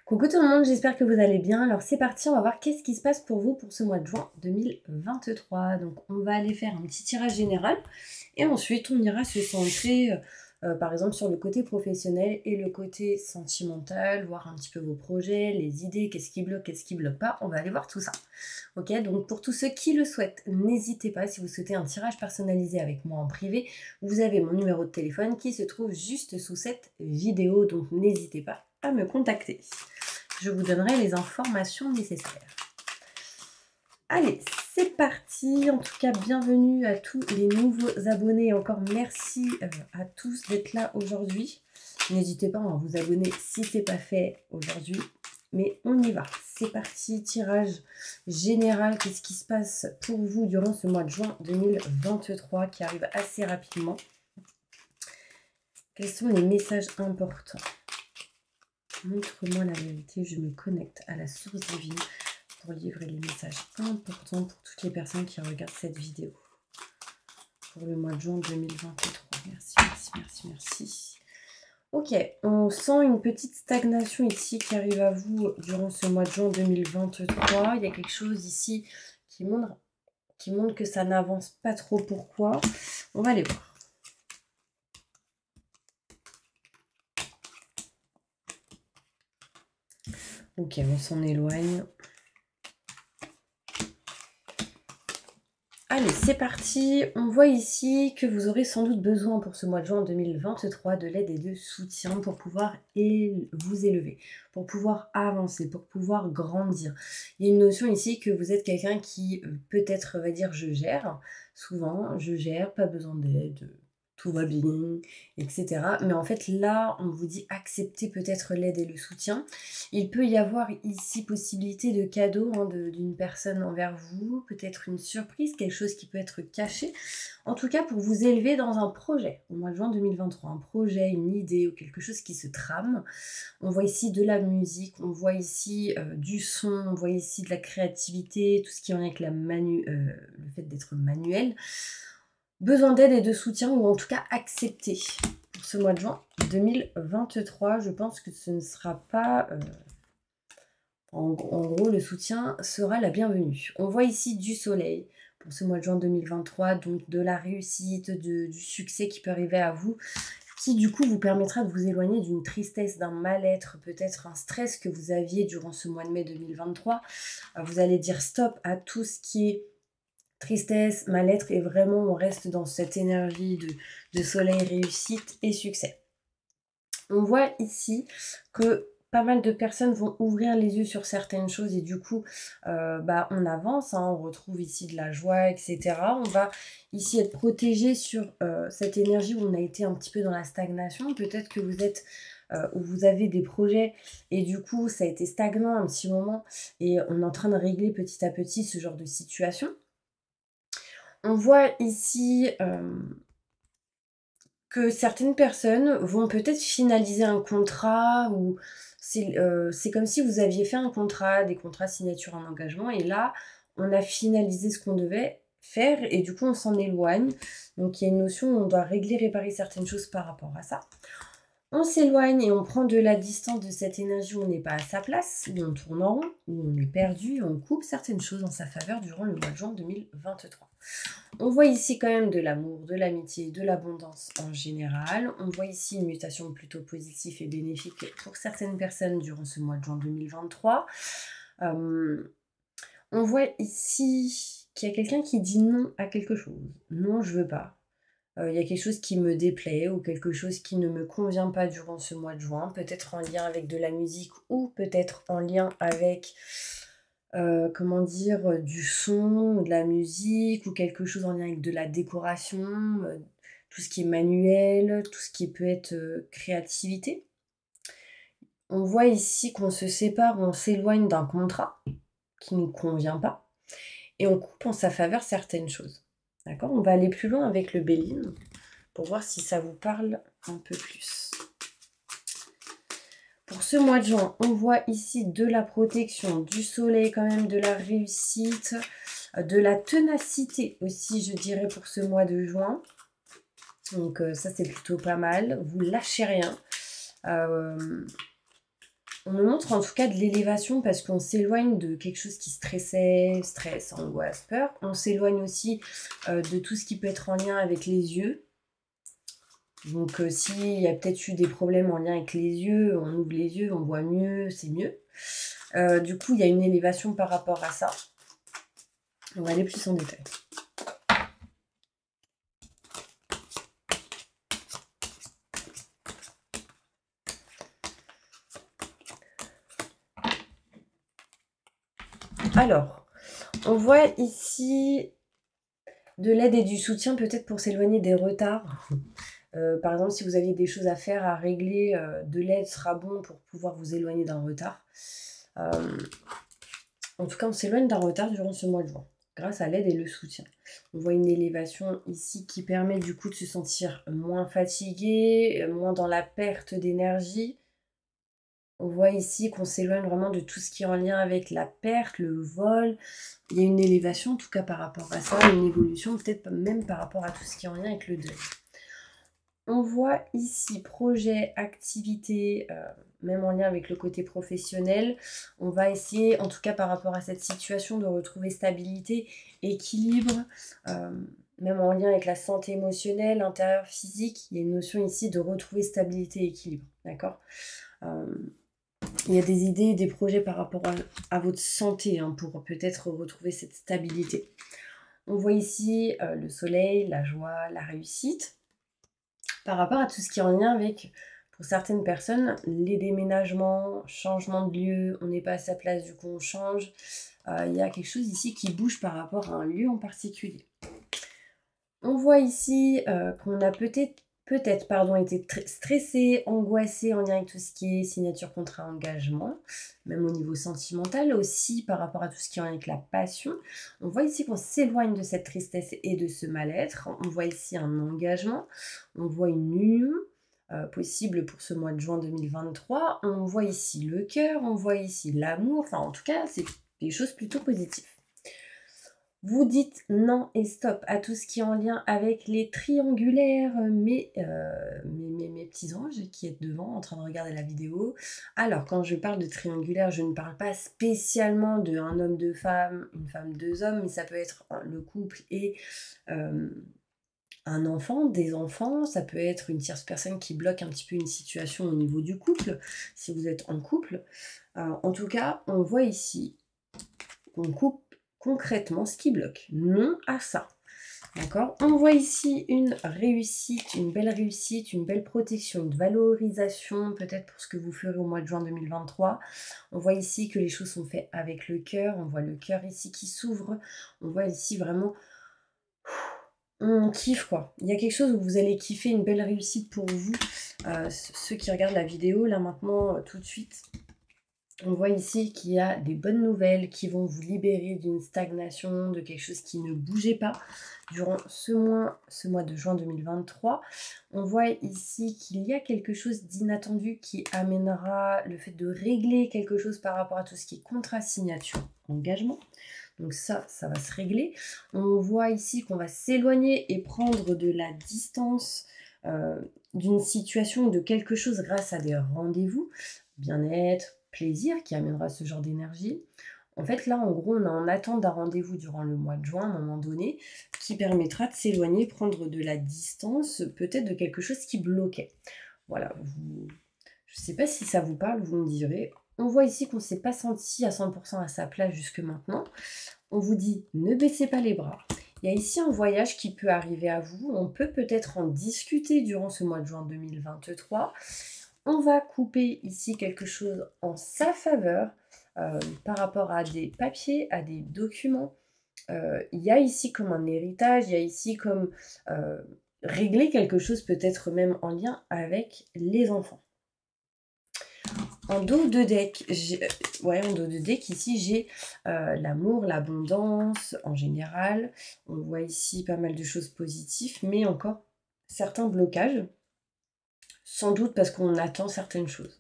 Coucou tout le monde, j'espère que vous allez bien. Alors c'est parti, on va voir qu'est-ce qui se passe pour vous pour ce mois de juin 2023. Donc on va aller faire un petit tirage général et ensuite on ira se centrer par exemple sur le côté professionnel et le côté sentimental, voir un petit peu vos projets, les idées, qu'est-ce qui bloque pas. On va aller voir tout ça. Ok, donc pour tous ceux qui le souhaitent, n'hésitez pas, si vous souhaitez un tirage personnalisé avec moi en privé, vous avez mon numéro de téléphone qui se trouve juste sous cette vidéo, donc n'hésitez pas à me contacter. Je vous donnerai les informations nécessaires. Allez, c'est parti. En tout cas, bienvenue à tous les nouveaux abonnés. Encore merci à tous d'être là aujourd'hui. N'hésitez pas à vous abonner si ce n'est pas fait aujourd'hui. Mais on y va. C'est parti. Tirage général. Qu'est-ce qui se passe pour vous durant ce mois de juin 2023 qui arrive assez rapidement? Quels sont les messages importants? Montre-moi la vérité, je me connecte à la source divine pour livrer les messages importants pour toutes les personnes qui regardent cette vidéo. Pour le mois de juin 2023. Merci, merci, merci, merci. Ok, on sent une petite stagnation ici qui arrive à vous durant ce mois de juin 2023. Il y a quelque chose ici qui montre que ça n'avance pas trop. Pourquoi? On va aller voir. Ok, on s'en éloigne. Allez, c'est parti. On voit ici que vous aurez sans doute besoin pour ce mois de juin 2023 de l'aide et de soutien pour pouvoir vous élever, pour pouvoir avancer, pour pouvoir grandir. Il y a une notion ici que vous êtes quelqu'un qui peut-être va dire je gère. Souvent, je gère, pas besoin d'aide. Tout va bien, etc. Mais en fait, là, on vous dit accepter peut-être l'aide et le soutien. Il peut y avoir ici possibilité de cadeau d'une personne envers vous, peut-être une surprise, quelque chose qui peut être caché. En tout cas, pour vous élever dans un projet, au mois de juin 2023, un projet, une idée ou quelque chose qui se trame. On voit ici de la musique, on voit ici du son, on voit ici de la créativité, tout ce qui en est avec le fait d'être manuel. Besoin d'aide et de soutien, ou en tout cas accepté pour ce mois de juin 2023. Je pense que ce ne sera pas... En gros, le soutien sera la bienvenue. On voit ici du soleil pour ce mois de juin 2023, donc de la réussite, du succès qui peut arriver à vous, qui du coup vous permettra de vous éloigner d'une tristesse, d'un mal-être, peut-être un stress que vous aviez durant ce mois de mai 2023. Vous allez dire stop à tout ce qui est tristesse, mal-être, et vraiment on reste dans cette énergie de soleil, réussite et succès. On voit ici que pas mal de personnes vont ouvrir les yeux sur certaines choses et du coup on avance, hein, on retrouve ici de la joie, etc. On va ici être protégé sur cette énergie où on a été un petit peu dans la stagnation. Peut-être que vous êtes où vous avez des projets et du coup ça a été stagnant un petit moment et on est en train de régler petit à petit ce genre de situation. On voit ici que certaines personnes vont peut-être finaliser un contrat, ou c'est comme si vous aviez fait un contrat, des contrats signature en engagement, et là, on a finalisé ce qu'on devait faire, et du coup, on s'en éloigne. Donc, il y a une notion où on doit régler, réparer certaines choses par rapport à ça. On s'éloigne et on prend de la distance de cette énergie où on n'est pas à sa place, où on tourne en rond, où on est perdu, et on coupe certaines choses en sa faveur durant le mois de juin 2023. On voit ici quand même de l'amour, de l'amitié, de l'abondance en général. On voit ici une mutation plutôt positive et bénéfique pour certaines personnes durant ce mois de juin 2023. On voit ici qu'il y a quelqu'un qui dit non à quelque chose. Non, je veux pas. Il y a quelque chose qui me déplaît ou quelque chose qui ne me convient pas durant ce mois de juin, peut-être en lien avec de la musique ou peut-être en lien avec, comment dire, du son, de la musique ou quelque chose en lien avec de la décoration, tout ce qui est manuel, tout ce qui peut être créativité. On voit ici qu'on se sépare, on s'éloigne d'un contrat qui ne nous convient pas et on coupe en sa faveur certaines choses. D'accord? On va aller plus loin avec le Béline pour voir si ça vous parle un peu plus. Pour ce mois de juin, on voit ici de la protection, du soleil quand même, de la réussite, de la ténacité aussi, je dirais, pour ce mois de juin. Donc ça, c'est plutôt pas mal. Vous lâchez rien. On me montre en tout cas de l'élévation parce qu'on s'éloigne de quelque chose qui stressait, stress, angoisse, peur. On s'éloigne aussi de tout ce qui peut être en lien avec les yeux. Donc s'il y a peut-être eu des problèmes en lien avec les yeux, on ouvre les yeux, on voit mieux, c'est mieux. Du coup, il y a une élévation par rapport à ça. On va aller plus en détail. Alors, on voit ici de l'aide et du soutien peut-être pour s'éloigner des retards. Par exemple, si vous aviez des choses à faire, à régler, de l'aide sera bon pour pouvoir vous éloigner d'un retard. En tout cas, on s'éloigne d'un retard durant ce mois de juin, grâce à l'aide et le soutien. On voit une élévation ici qui permet du coup de se sentir moins fatigué, moins dans la perte d'énergie. On voit ici qu'on s'éloigne vraiment de tout ce qui est en lien avec la perte, le vol. Il y a une élévation, en tout cas par rapport à ça, une évolution, peut-être même par rapport à tout ce qui est en lien avec le deuil. On voit ici projet, activité, même en lien avec le côté professionnel. On va essayer, en tout cas par rapport à cette situation, de retrouver stabilité, équilibre, même en lien avec la santé émotionnelle, intérieure, physique. Il y a une notion ici de retrouver stabilité et équilibre, d'accord ? Il y a des idées, des projets par rapport à votre santé hein, pour peut-être retrouver cette stabilité. On voit ici le soleil, la joie, la réussite. Par rapport à tout ce qui est en lien avec, pour certaines personnes, les déménagements, changement de lieu, on n'est pas à sa place, du coup on change. Il y a quelque chose ici qui bouge par rapport à un lieu en particulier. On voit ici qu'on a peut-être été stressé, angoissé en lien avec tout ce qui est signature, contrat, engagement, même au niveau sentimental, aussi par rapport à tout ce qui est en lien avec la passion. On voit ici qu'on s'éloigne de cette tristesse et de ce mal-être. On voit ici un engagement, on voit une union possible pour ce mois de juin 2023. On voit ici le cœur, on voit ici l'amour, enfin en tout cas, c'est des choses plutôt positives. Vous dites non et stop à tout ce qui est en lien avec les triangulaires, mes petits anges qui êtes devant en train de regarder la vidéo. Alors, quand je parle de triangulaire, je ne parle pas spécialement d'un homme, deux femmes, une femme, deux hommes, mais ça peut être le couple et un enfant, des enfants, ça peut être une tierce personne qui bloque un petit peu une situation au niveau du couple, si vous êtes en couple. En tout cas, on voit ici qu'on coupe concrètement ce qui bloque. Non à ça. D'accord ? On voit ici une réussite, une belle protection, une valorisation peut-être pour ce que vous ferez au mois de juin 2023. On voit ici que les choses sont faites avec le cœur. On voit le cœur ici qui s'ouvre. On voit ici vraiment... On kiffe quoi. Il y a quelque chose où vous allez kiffer, une belle réussite pour vous. Ceux qui regardent la vidéo là maintenant tout de suite. On voit ici qu'il y a des bonnes nouvelles qui vont vous libérer d'une stagnation, de quelque chose qui ne bougeait pas durant ce mois de juin 2023. On voit ici qu'il y a quelque chose d'inattendu qui amènera le fait de régler quelque chose par rapport à tout ce qui est contrat, signature, engagement. Donc ça va se régler. On voit ici qu'on va s'éloigner et prendre de la distance d'une situation, de quelque chose grâce à des rendez-vous, bien-être, plaisir qui amènera ce genre d'énergie. En fait, là, en gros, on est en attente d'un rendez-vous durant le mois de juin, à un moment donné, qui permettra de s'éloigner, prendre de la distance, peut-être de quelque chose qui bloquait. Voilà, je ne sais pas si ça vous parle, vous me direz. On voit ici qu'on ne s'est pas senti à 100% à sa place jusque maintenant. On vous dit, ne baissez pas les bras. Il y a ici un voyage qui peut arriver à vous. On peut peut-être en discuter durant ce mois de juin 2023. On va couper ici quelque chose en sa faveur par rapport à des papiers, à des documents. Il y a ici comme un héritage, il y a ici comme régler quelque chose peut-être même en lien avec les enfants. En dos de deck, ici j'ai l'amour, l'abondance en général. On voit ici pas mal de choses positives, mais encore certains blocages. Sans doute parce qu'on attend certaines choses.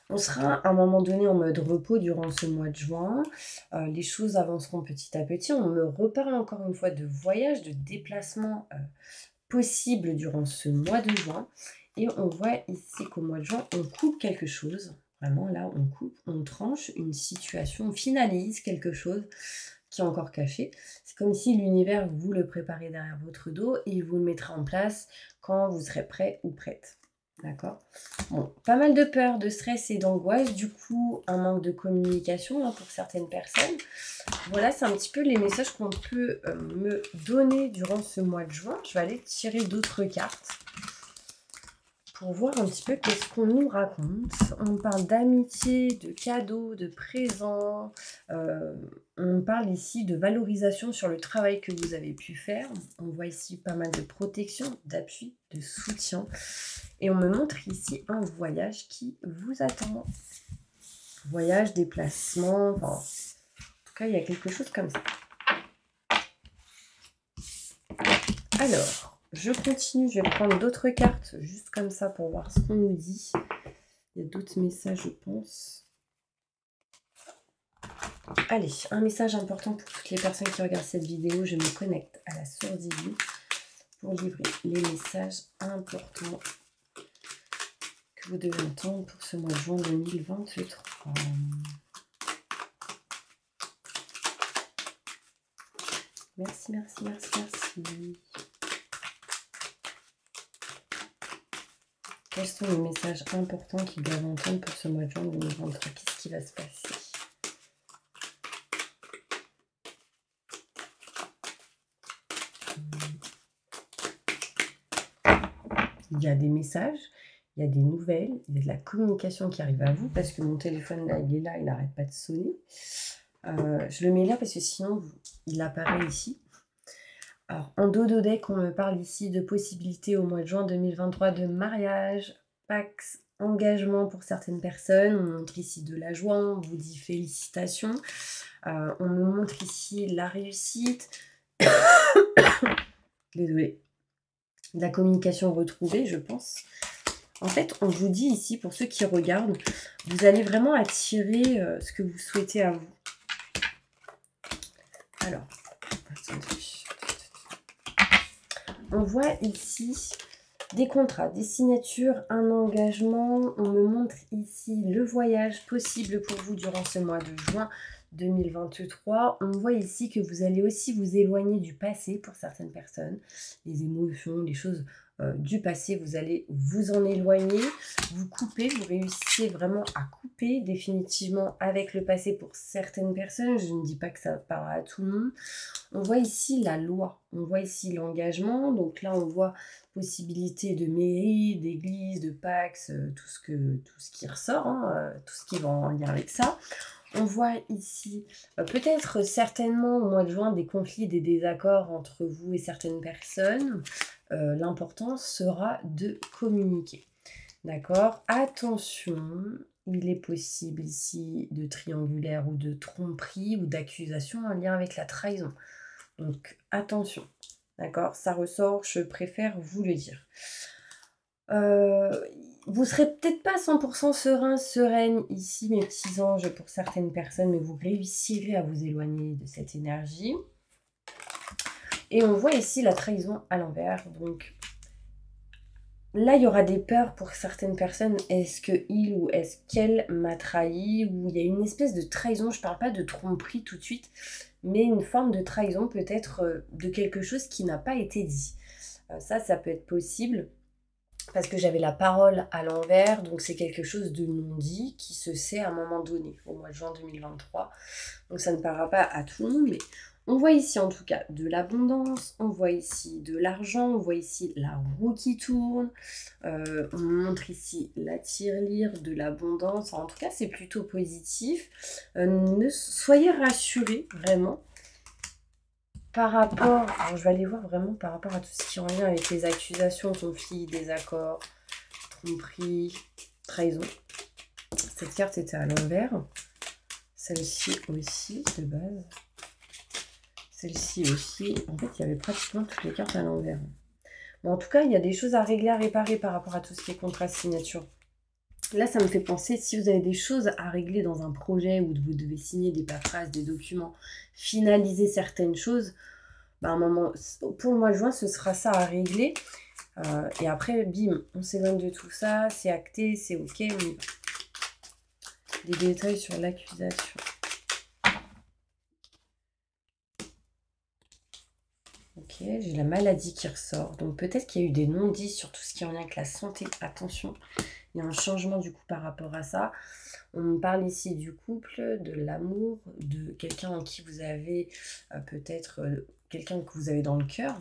On sera à un moment donné en mode repos durant ce mois de juin. Les choses avanceront petit à petit. On me reparle encore une fois de voyage, de déplacement possible durant ce mois de juin. Et on voit ici qu'au mois de juin, on coupe quelque chose. Vraiment, là, on coupe, on tranche une situation, on finalise quelque chose qui est encore caché. C'est comme si l'univers vous le préparez derrière votre dos et il vous le mettra en place quand vous serez prêt ou prête. D'accord? Bon, pas mal de peur, de stress et d'angoisse, du coup, un manque de communication pour certaines personnes. Voilà, c'est un petit peu les messages qu'on peut me donner durant ce mois de juin. Je vais aller tirer d'autres cartes pour voir un petit peu qu'est-ce qu'on nous raconte. On parle d'amitié, de cadeaux, de présents. On parle ici de valorisation sur le travail que vous avez pu faire. On voit ici pas mal de protection, d'appui, de soutien. Et on me montre ici un voyage qui vous attend. Voyage, déplacement, enfin, en tout cas, il y a quelque chose comme ça. Alors, je continue, je vais prendre d'autres cartes, juste comme ça, pour voir ce qu'on nous dit. Il y a d'autres messages, je pense. Allez, un message important pour toutes les personnes qui regardent cette vidéo. Je me connecte à la source divine pour livrer les messages importants que vous devez entendre pour ce mois de juin 2023. Merci, merci, merci, merci. Quels sont les messages importants qu'ils doivent entendre pour ce mois de juin 2023? Qu'est-ce qui va se passer? Il y a des messages, il y a des nouvelles, il y a de la communication qui arrive à vous parce que mon téléphone là, il n'arrête pas de sonner. Je le mets là parce que sinon, il apparaît ici. Alors, en dos de deck, on me parle ici de possibilités au mois de juin 2023 de mariage, pax, engagement pour certaines personnes. On montre ici de la joie, on vous dit félicitations. On me montre ici la réussite. Désolée. De la communication retrouvée, je pense. En fait, on vous dit ici, pour ceux qui regardent, vous allez vraiment attirer ce que vous souhaitez à vous. Alors, attendez. On voit ici des contrats, des signatures, un engagement. On me montre ici le voyage possible pour vous durant ce mois de juin 2023. On voit ici que vous allez aussi vous éloigner du passé pour certaines personnes. Les émotions, les choses du passé, vous allez vous en éloigner, vous couper, vous réussissez vraiment à couper définitivement avec le passé pour certaines personnes. Je ne dis pas que ça parle à tout le monde. On voit ici la loi, on voit ici l'engagement. Donc là, on voit possibilité de mairie, d'église, de pax, tout ce qui ressort, tout ce qui va en lien avec ça. On voit ici peut-être certainement au mois de juin des conflits, des désaccords entre vous et certaines personnes. L'important sera de communiquer. D'accord? Attention, il est possible ici de triangulaire ou de tromperie ou d'accusation en lien avec la trahison. Donc attention, d'accord? Ça ressort, je préfère vous le dire. Vous serez peut-être pas 100% serein, sereine ici, mes petits anges, pour certaines personnes, mais vous réussirez à vous éloigner de cette énergie. Et on voit ici la trahison à l'envers. Donc là, il y aura des peurs pour certaines personnes. Est-ce qu'il ou est-ce qu'elle m'a trahi? Ou il y a une espèce de trahison. Je ne parle pas de tromperie tout de suite, mais une forme de trahison peut-être de quelque chose qui n'a pas été dit. Ça peut être possible. Parce que j'avais la parole à l'envers, donc c'est quelque chose de non dit qui se sait à un moment donné, au mois de juin 2023. Donc ça ne parlera pas à tout le monde, mais on voit ici en tout cas de l'abondance, on voit ici de l'argent, on voit ici la roue qui tourne, on montre ici la tirelire, de l'abondance. En tout cas, c'est plutôt positif. Soyez rassurés, vraiment. Par rapport, alors je vais aller voir vraiment par rapport à tout ce qui est en lien avec les accusations, conflits, désaccords, tromperie, trahison. Cette carte était à l'envers. Celle-ci aussi, de base. Celle-ci aussi. En fait, il y avait pratiquement toutes les cartes à l'envers. Mais en tout cas, il y a des choses à régler, à réparer par rapport à tout ce qui est contrat signature. Là, ça me fait penser, si vous avez des choses à régler dans un projet où vous devez signer des paperasses, des documents, finaliser certaines choses, à un moment, pour le mois de juin, ce sera ça à régler. Et après, bim, on s'éloigne de tout ça, c'est acté, c'est ok. des détails sur l'accusation. Ok, j'ai la maladie qui ressort. Donc peut-être qu'il y a eu des non-dits sur tout ce qui est en lien avec la santé. Attention, il y a un changement du coup par rapport à ça. On me parle ici du couple, de l'amour, de quelqu'un en qui vous avez peut-être quelqu'un que vous avez dans le cœur.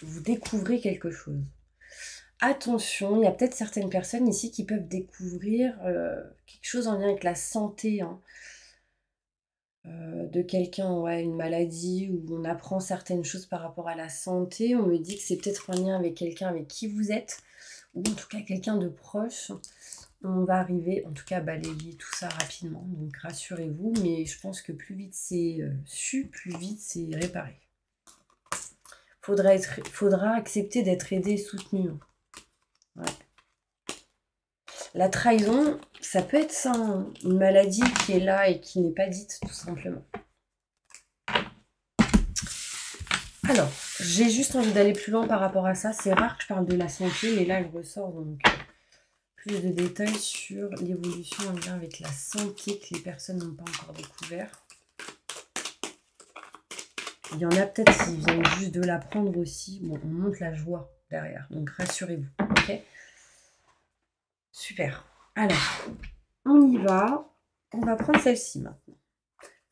Vous découvrez quelque chose. Attention, il y a peut-être certaines personnes ici qui peuvent découvrir quelque chose en lien avec la santé, hein. De quelqu'un, ouais, une maladie où on apprend certaines choses par rapport à la santé. On me dit que c'est peut-être en lien avec quelqu'un avec qui vous êtes, ou en tout cas quelqu'un de proche. On va arriver, en tout cas, à balayer tout ça rapidement. Donc rassurez-vous, mais je pense que plus vite c'est su, plus vite c'est réparé. Faudra accepter d'être aidé et soutenu. Ouais. La trahison, ça peut être ça, hein, une maladie qui est là et qui n'est pas dite, tout simplement. Alors, j'ai juste envie d'aller plus loin par rapport à ça. C'est rare que je parle de la santé, mais là, elle ressort donc plus de détails sur l'évolution en lien avec la santé que les personnes n'ont pas encore découvert. Il y en a peut-être qui viennent juste de l'apprendre aussi. Bon, on montre la joie derrière, donc rassurez-vous, ok? Super. Alors, on y va. On va prendre celle-ci maintenant.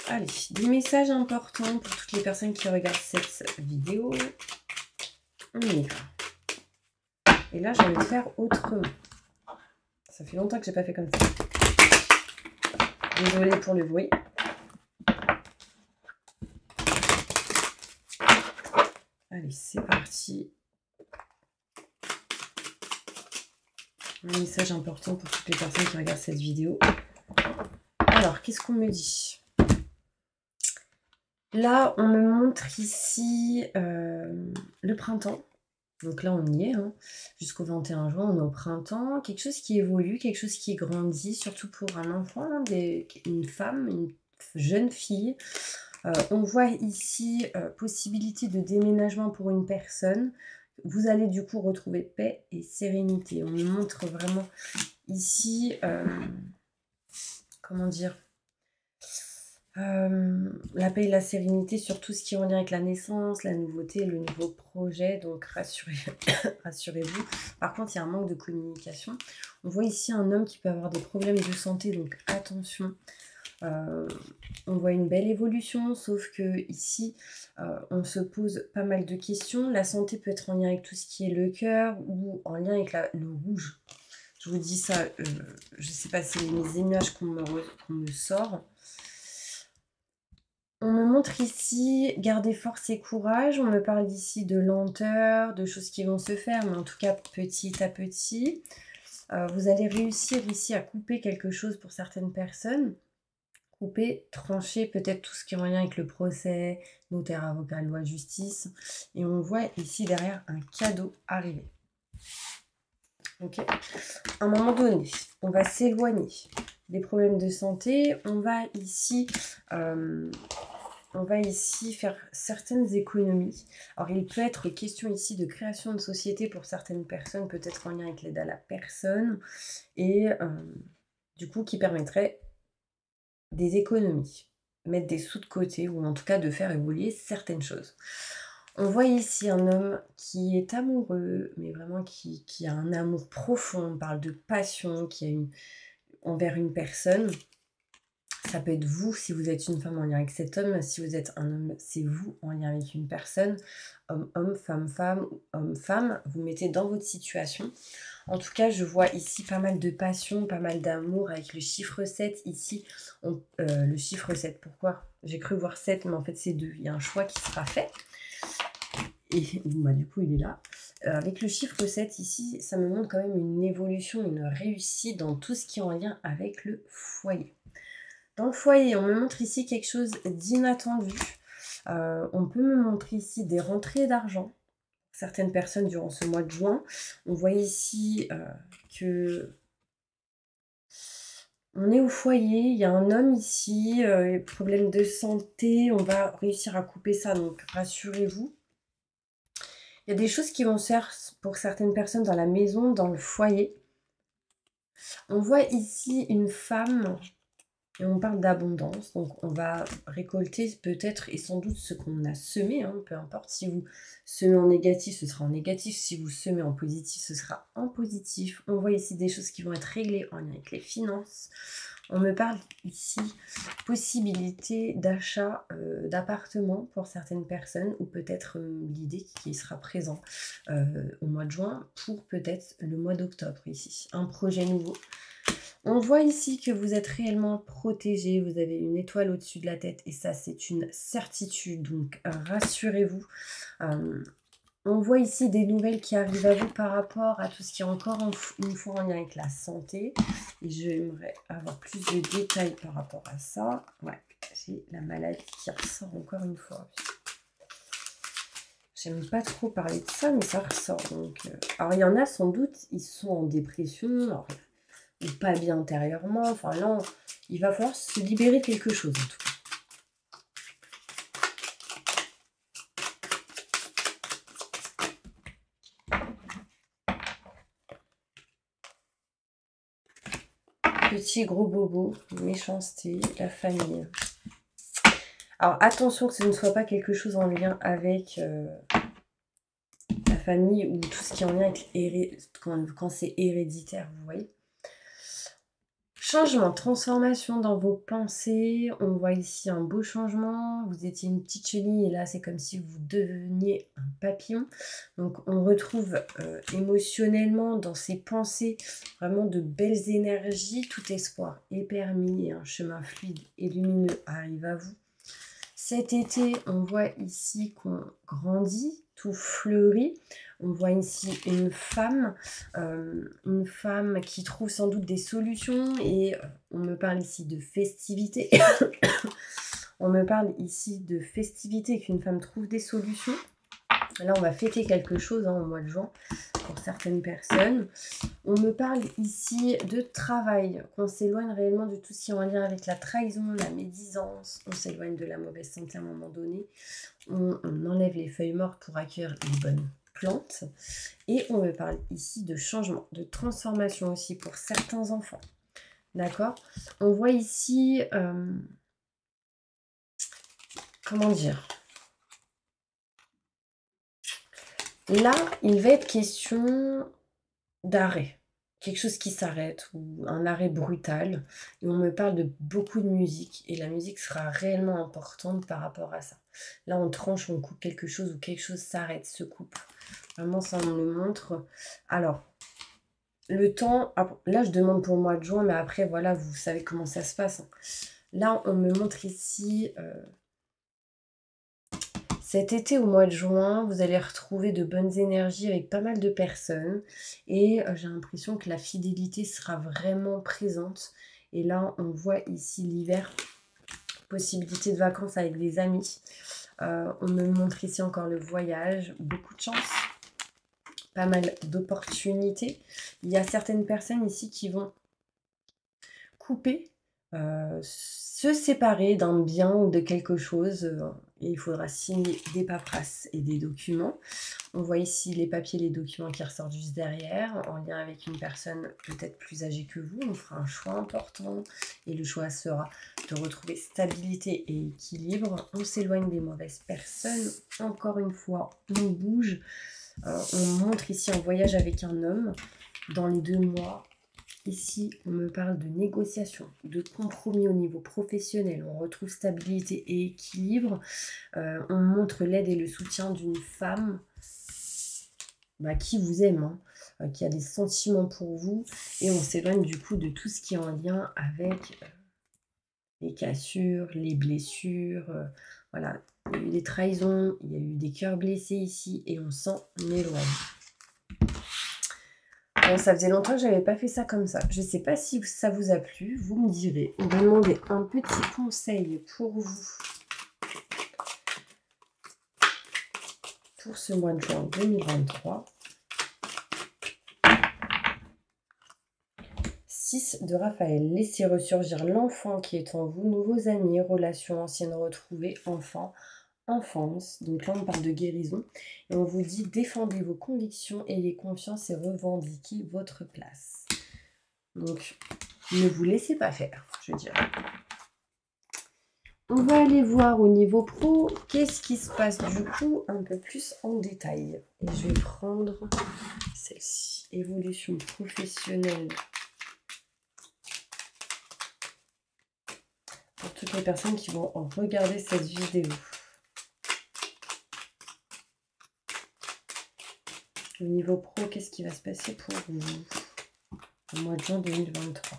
Allez, des messages importants pour toutes les personnes qui regardent cette vidéo. On y va. Et là, j'ai envie de faire autrement. Ça fait longtemps que j'ai pas fait comme ça. Désolée pour le bruit. Allez, c'est parti. Un message important pour toutes les personnes qui regardent cette vidéo. Alors, qu'est-ce qu'on me dit? Là, on me montre ici le printemps. Donc là, on y est, hein. Jusqu'au 21 juin, on est au printemps. Quelque chose qui évolue, quelque chose qui grandit, surtout pour un enfant, hein, une femme, une jeune fille. On voit ici possibilité de déménagement pour une personne. Vous allez du coup retrouver paix et sérénité. On nous montre vraiment ici, comment dire, la paix et la sérénité sur tout ce qui est en lien avec la naissance, la nouveauté, le nouveau projet. Donc rassurez-vous. Par contre, il y a un manque de communication. On voit ici un homme qui peut avoir des problèmes de santé, donc attention. On voit une belle évolution, sauf que ici, on se pose pas mal de questions. La santé peut être en lien avec tout ce qui est le cœur ou en lien avec le rouge. Je vous dis ça, je sais pas, c'est les images qu'on me sort. On me montre ici garder force et courage. On me parle ici de lenteur, de choses qui vont se faire, mais en tout cas petit à petit. Vous allez réussir ici à couper quelque chose pour certaines personnes. Couper, trancher peut-être tout ce qui est en lien avec le procès, notaire, avocat, loi, justice. Et on voit ici derrière un cadeau arriver. Ok. À un moment donné, on va s'éloigner des problèmes de santé. On va ici faire certaines économies. Alors, il peut être question ici de création de société pour certaines personnes, peut-être en lien avec l'aide à la personne, et du coup, qui permettrait des économies, mettre des sous de côté, ou en tout cas de faire évoluer certaines choses. On voit ici un homme qui est amoureux, mais vraiment qui a un amour profond. On parle de passion, envers une personne. Ça peut être vous, si vous êtes une femme en lien avec cet homme. Si vous êtes un homme, c'est vous en lien avec une personne. Homme, femme, homme-femme. Vous mettez dans votre situation. En tout cas, je vois ici pas mal de passion, pas mal d'amour avec le chiffre 7. Ici, le chiffre 7. Pourquoi? J'ai cru voir 7, mais en fait, c'est 2. Il y a un choix qui sera fait. Et bah, du coup, il est là. Avec le chiffre 7 ici, ça me montre quand même une évolution, une réussite dans tout ce qui est en lien avec le foyer. Dans le foyer, on me montre ici quelque chose d'inattendu. On peut me montrer ici des rentrées d'argent. Certaines personnes durant ce mois de juin. On voit ici que on est au foyer, il y a un homme ici, problème de santé, on va réussir à couper ça, donc rassurez-vous. Il y a des choses qui vont se faire pour certaines personnes dans la maison, dans le foyer. On voit ici une femme et on parle d'abondance. Donc, on va récolter peut-être et sans doute ce qu'on a semé, hein, peu importe. Si vous semez en négatif, ce sera en négatif. Si vous semez en positif, ce sera en positif. On voit ici des choses qui vont être réglées en lien avec les finances. On me parle ici possibilité d'achat d'appartements pour certaines personnes ou peut-être l'idée qui sera présent au mois de juin pour peut-être le mois d'octobre ici. Un projet nouveau. On voit ici que vous êtes réellement protégé, vous avez une étoile au-dessus de la tête et ça c'est une certitude, donc rassurez-vous. On voit ici des nouvelles qui arrivent à vous par rapport à tout ce qui est encore une fois en lien avec la santé. Et j'aimerais avoir plus de détails par rapport à ça. Ouais, j'ai la maladie qui ressort encore une fois. J'aime pas trop parler de ça, mais ça ressort. Donc, alors, il y en a sans doute, ils sont en dépression, alors, ou pas bien intérieurement. Enfin, là, il va falloir se libérer de quelque chose, en tout cas. Petit gros bobo, méchanceté, la famille. Alors attention que ce ne soit pas quelque chose en lien avec la famille ou tout ce qui est en lien avec quand c'est héréditaire, vous voyez. Changement, transformation dans vos pensées. On voit ici un beau changement. Vous étiez une petite chenille et là c'est comme si vous deveniez un papillon. Donc on retrouve émotionnellement dans ces pensées vraiment de belles énergies. Tout espoir est permis et un chemin fluide et lumineux arrive à vous. Cet été, on voit ici qu'on grandit, tout fleurit. On voit ici une femme qui trouve sans doute des solutions et on me parle ici de festivité. On me parle ici de festivité, qu'une femme trouve des solutions. Là, on va fêter quelque chose au mois de juin pour certaines personnes. On me parle ici de travail, qu'on s'éloigne réellement de tout ce qui est en lien avec la trahison, la médisance. On s'éloigne de la mauvaise santé à un moment donné. On enlève les feuilles mortes pour accueillir les bonnes plantes. Et on me parle ici de changement, de transformation aussi pour certains enfants. D'accord? On voit ici... comment dire? Là, il va être question d'arrêt. Quelque chose qui s'arrête ou un arrêt brutal. Et on me parle de beaucoup de musique. Et la musique sera réellement importante par rapport à ça. Là, on tranche, on coupe quelque chose ou quelque chose s'arrête, se coupe. Vraiment, ça, on me le montre. Alors, le temps... Là, je demande pour le mois de juin, mais après, voilà, vous savez comment ça se passe. Là, on me montre ici... cet été au mois de juin, vous allez retrouver de bonnes énergies avec pas mal de personnes et j'ai l'impression que la fidélité sera vraiment présente. Et là, on voit ici l'hiver, possibilité de vacances avec des amis. On me montre ici encore le voyage, beaucoup de chance, pas mal d'opportunités. Il y a certaines personnes ici qui vont couper, se séparer d'un bien ou de quelque chose. Et il faudra signer des paperasses et des documents. On voit ici les papiers, les documents qui ressortent juste derrière, en lien avec une personne peut-être plus âgée que vous. On fera un choix important et le choix sera de retrouver stabilité et équilibre. On s'éloigne des mauvaises personnes. Encore une fois, on bouge. On montre ici un voyage avec un homme dans les 2 mois. Ici, on me parle de négociation, de compromis au niveau professionnel. On retrouve stabilité et équilibre. On montre l'aide et le soutien d'une femme qui vous aime, qui a des sentiments pour vous. Et on s'éloigne du coup de tout ce qui est en lien avec les cassures, les blessures. Voilà, il y a eu des trahisons, il y a eu des cœurs blessés ici et on s'en éloigne. Bon, ça faisait longtemps que je n'avais pas fait ça comme ça. Je ne sais pas si ça vous a plu. Vous me direz. On va demander un petit conseil pour vous. Pour ce mois de juin 2023. 6 de Raphaël. Laissez ressurgir l'enfant qui est en vous. Nouveaux amis, relations anciennes retrouvées, enfants, enfance. Donc là, on parle de guérison. Et on vous dit, défendez vos convictions, ayez confiance et revendiquez votre place. Donc, ne vous laissez pas faire, je dirais. On va aller voir au niveau pro, qu'est-ce qui se passe du coup un peu plus en détail. Et je vais prendre celle-ci, évolution professionnelle. Pour toutes les personnes qui vont regarder cette vidéo. Au niveau pro, qu'est-ce qui va se passer pour vous au mois de juin 2023?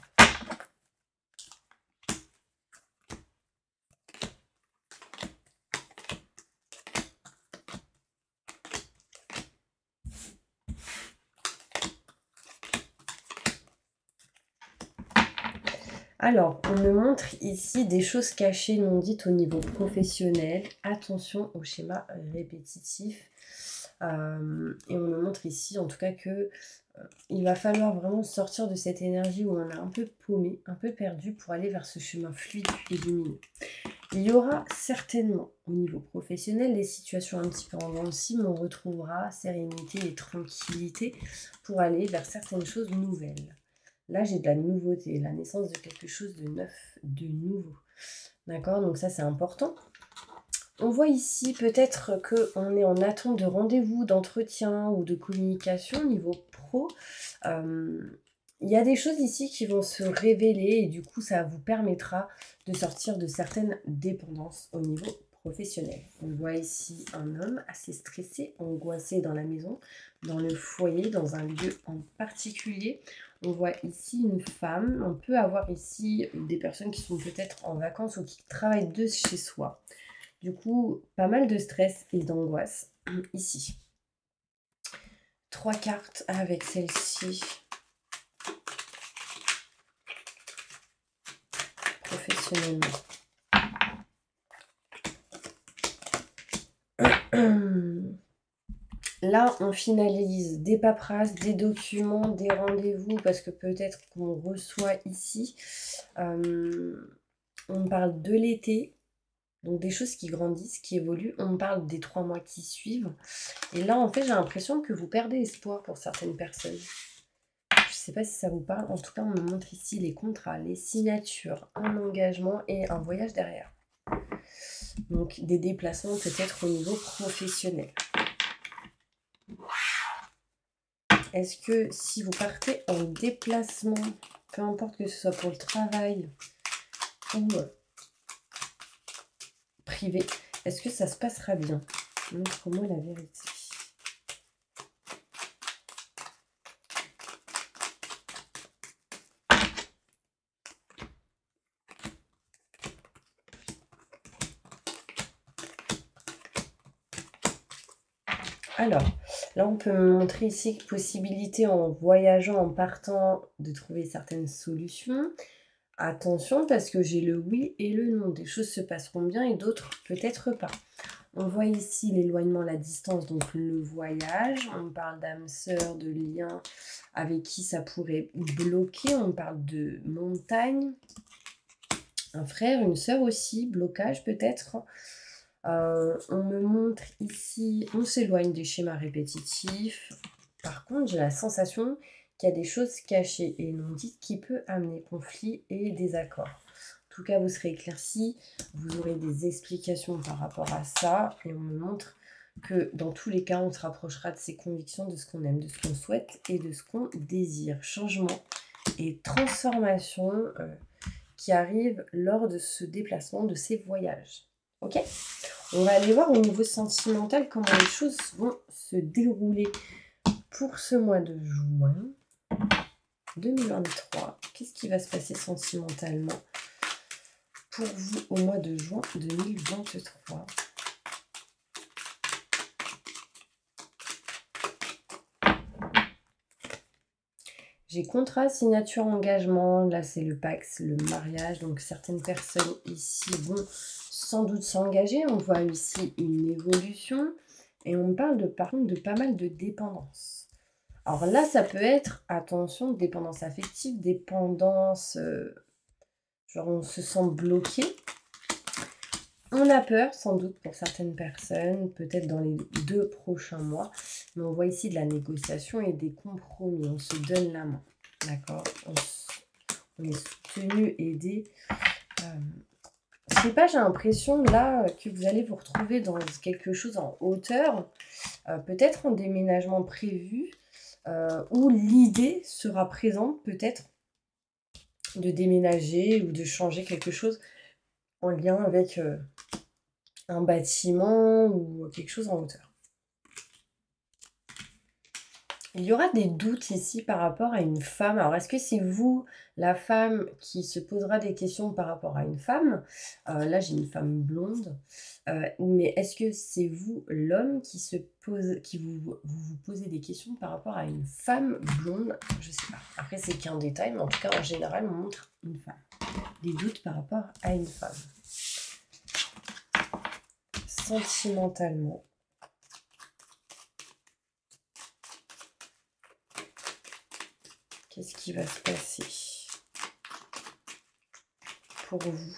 Alors, on me montre ici des choses cachées non dites au niveau professionnel. Attention aux schémas répétitifs. Et on me montre ici, en tout cas, que il va falloir vraiment sortir de cette énergie où on est un peu paumé, un peu perdu pour aller vers ce chemin fluide et lumineux. Il y aura certainement, au niveau professionnel, des situations un petit peu en dents de scie, mais on retrouvera sérénité et tranquillité pour aller vers certaines choses nouvelles. Là, j'ai de la nouveauté, la naissance de quelque chose de neuf, de nouveau. D'accord? Donc ça, c'est important. On voit ici peut-être qu'on est en attente de rendez-vous, d'entretien ou de communication au niveau pro. Il y a des choses ici qui vont se révéler et du coup, ça vous permettra de sortir de certaines dépendances au niveau professionnel. On voit ici un homme assez stressé, angoissé dans la maison, dans le foyer, dans un lieu en particulier. On voit ici une femme. On peut avoir ici des personnes qui sont peut-être en vacances ou qui travaillent de chez soi. Du coup, pas mal de stress et d'angoisse ici. 3 cartes avec celle-ci. Professionnellement. Là, on finalise des paperasses, des documents, des rendez-vous, parce que peut-être qu'on reçoit ici. On parle de l'été, donc des choses qui grandissent, qui évoluent. On parle des 3 mois qui suivent. Et là, en fait, j'ai l'impression que vous perdez espoir pour certaines personnes. Je ne sais pas si ça vous parle. En tout cas, on me montre ici les contrats, les signatures, un engagement et un voyage derrière. Donc, des déplacements peut-être au niveau professionnel. Est-ce que si vous partez en déplacement, peu importe que ce soit pour le travail ou privé, est-ce que ça se passera bien? Montre-moi la vérité. Alors, là, on peut me montrer ici possibilité en voyageant, en partant, de trouver certaines solutions. Attention, parce que j'ai le oui et le non. Des choses se passeront bien et d'autres peut-être pas. On voit ici l'éloignement, la distance, donc le voyage. On parle d'âme sœur, de lien avec qui ça pourrait bloquer. On parle de montagne. Un frère, une sœur aussi, blocage peut-être. On me montre ici, on s'éloigne des schémas répétitifs. Par contre, j'ai la sensation qu'il y a des choses cachées et non dites qui peut amener conflit et désaccord. En tout cas, vous serez éclairci, vous aurez des explications par rapport à ça. Et on me montre que dans tous les cas, on se rapprochera de ses convictions, de ce qu'on aime, de ce qu'on souhaite et de ce qu'on désire. Changement et transformation qui arrivent lors de ce déplacement, de ces voyages. Ok ? On va aller voir au niveau sentimental comment les choses vont se dérouler pour ce mois de juin 2023. Qu'est-ce qui va se passer sentimentalement pour vous au mois de juin 2023? J'ai contrat, signature, engagement. Là, c'est le Pax, le mariage. Donc, certaines personnes ici vont sans doute s'engager. On voit ici une évolution. Et on me parle par contre de pas mal de dépendance. Alors là, ça peut être, attention, dépendance affective, dépendance, genre on se sent bloqué. On a peur, sans doute, pour certaines personnes, peut-être dans les 2 prochains mois. Mais on voit ici de la négociation et des compromis. On se donne la main. d'accord? On est soutenu, aidé. Je sais pas, j'ai l'impression là que vous allez vous retrouver dans quelque chose en hauteur, peut-être un déménagement prévu, où l'idée sera présente peut-être de déménager ou de changer quelque chose en lien avec un bâtiment ou quelque chose en hauteur. Il y aura des doutes ici par rapport à une femme. Alors, est-ce que c'est vous, la femme, qui se posera des questions par rapport à une femme? Là, j'ai une femme blonde. Mais est-ce que c'est vous, l'homme, qui vous posez des questions par rapport à une femme blonde? Je sais pas. Après, c'est qu'un détail, mais en tout cas, en général, on montre une femme. Des doutes par rapport à une femme. Sentimentalement. Qu'est-ce qui va se passer pour vous,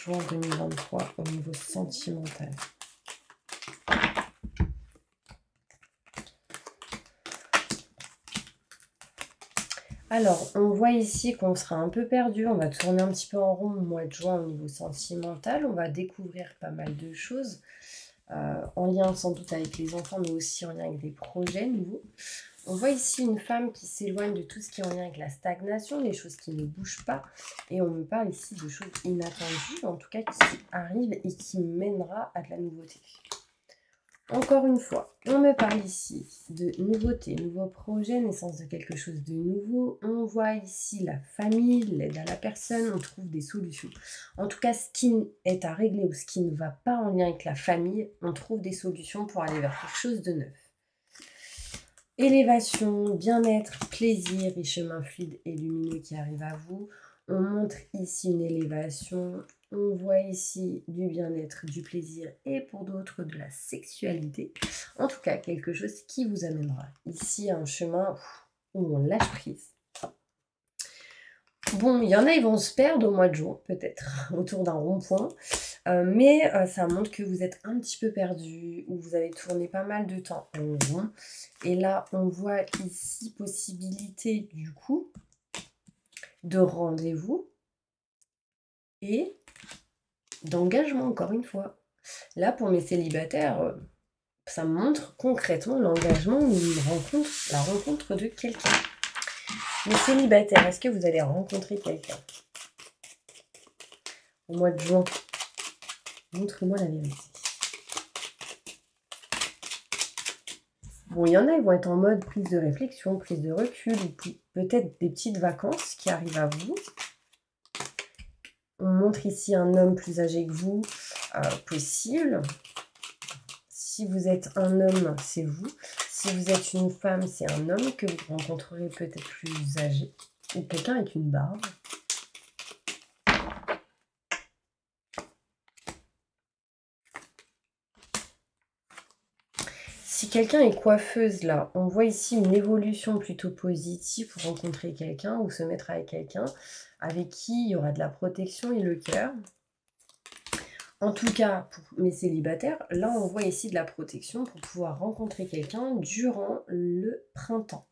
juin 2023, au niveau sentimental? Alors, on voit ici qu'on sera un peu perdu, on va tourner un petit peu en rond au mois de juin au niveau sentimental, on va découvrir pas mal de choses, en lien sans doute avec les enfants, mais aussi en lien avec des projets nouveaux. On voit ici une femme qui s'éloigne de tout ce qui est en lien avec la stagnation, les choses qui ne bougent pas. Et on me parle ici de choses inattendues, en tout cas qui arrivent et qui mènera à de la nouveauté. Encore une fois, on me parle ici de nouveauté, nouveau projet, naissance de quelque chose de nouveau. On voit ici la famille, l'aide à la personne, on trouve des solutions. En tout cas, ce qui est à régler ou ce qui ne va pas en lien avec la famille, on trouve des solutions pour aller vers quelque chose de neuf. Élévation, bien-être, plaisir et chemin fluide et lumineux qui arrive à vous. On montre ici une élévation. On voit ici du bien-être, du plaisir et pour d'autres de la sexualité. En tout cas, quelque chose qui vous amènera ici à un chemin où on lâche prise. Bon, il y en a, ils vont se perdre au mois de juin, peut-être, autour d'un rond-point. Mais ça montre que vous êtes un petit peu perdu, ou vous avez tourné pas mal de temps en rond. Et là, on voit ici possibilité, du coup, de rendez-vous et d'engagement, encore une fois. Là, pour mes célibataires, ça me montre concrètement l'engagement ou la rencontre de quelqu'un. Les célibataires, est-ce que vous allez rencontrer quelqu'un au mois de juin? Montre-moi la vérité. Bon, il y en a, ils vont être en mode prise de réflexion, prise de recul, ou peut-être des petites vacances qui arrivent à vous. On montre ici un homme plus âgé que vous, possible. Si vous êtes un homme, c'est vous. Si vous êtes une femme, c'est un homme que vous rencontrerez peut-être plus âgé. Ou quelqu'un avec une barbe. Si quelqu'un est coiffeuse, là, on voit ici une évolution plutôt positive pour rencontrer quelqu'un ou se mettre avec quelqu'un avec qui il y aura de la protection et le cœur. En tout cas, pour mes célibataires, là, on voit ici de la protection pour pouvoir rencontrer quelqu'un durant le printemps.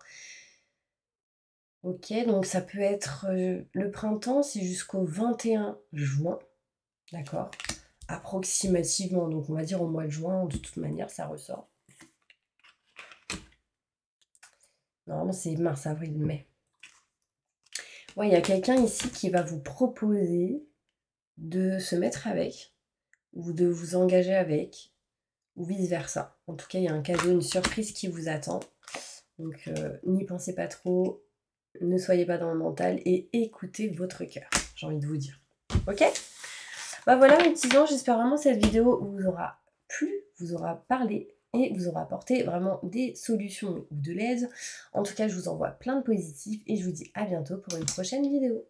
Ok, donc ça peut être le printemps, c'est jusqu'au 21 juin, d'accord? Approximativement, donc on va dire au mois de juin, de toute manière, ça ressort. Normalement, c'est mars, avril, mai. Ouais, il y a quelqu'un ici qui va vous proposer de se mettre avec, ou de vous engager avec, ou vice-versa. En tout cas, il y a un cadeau, une surprise qui vous attend. Donc, n'y pensez pas trop, ne soyez pas dans le mental et écoutez votre cœur, j'ai envie de vous dire. Ok? Bah voilà mes petits anges, j'espère vraiment que cette vidéo vous aura plu, vous aura parlé et vous aura apporté vraiment des solutions ou de l'aide. En tout cas, je vous envoie plein de positifs et je vous dis à bientôt pour une prochaine vidéo.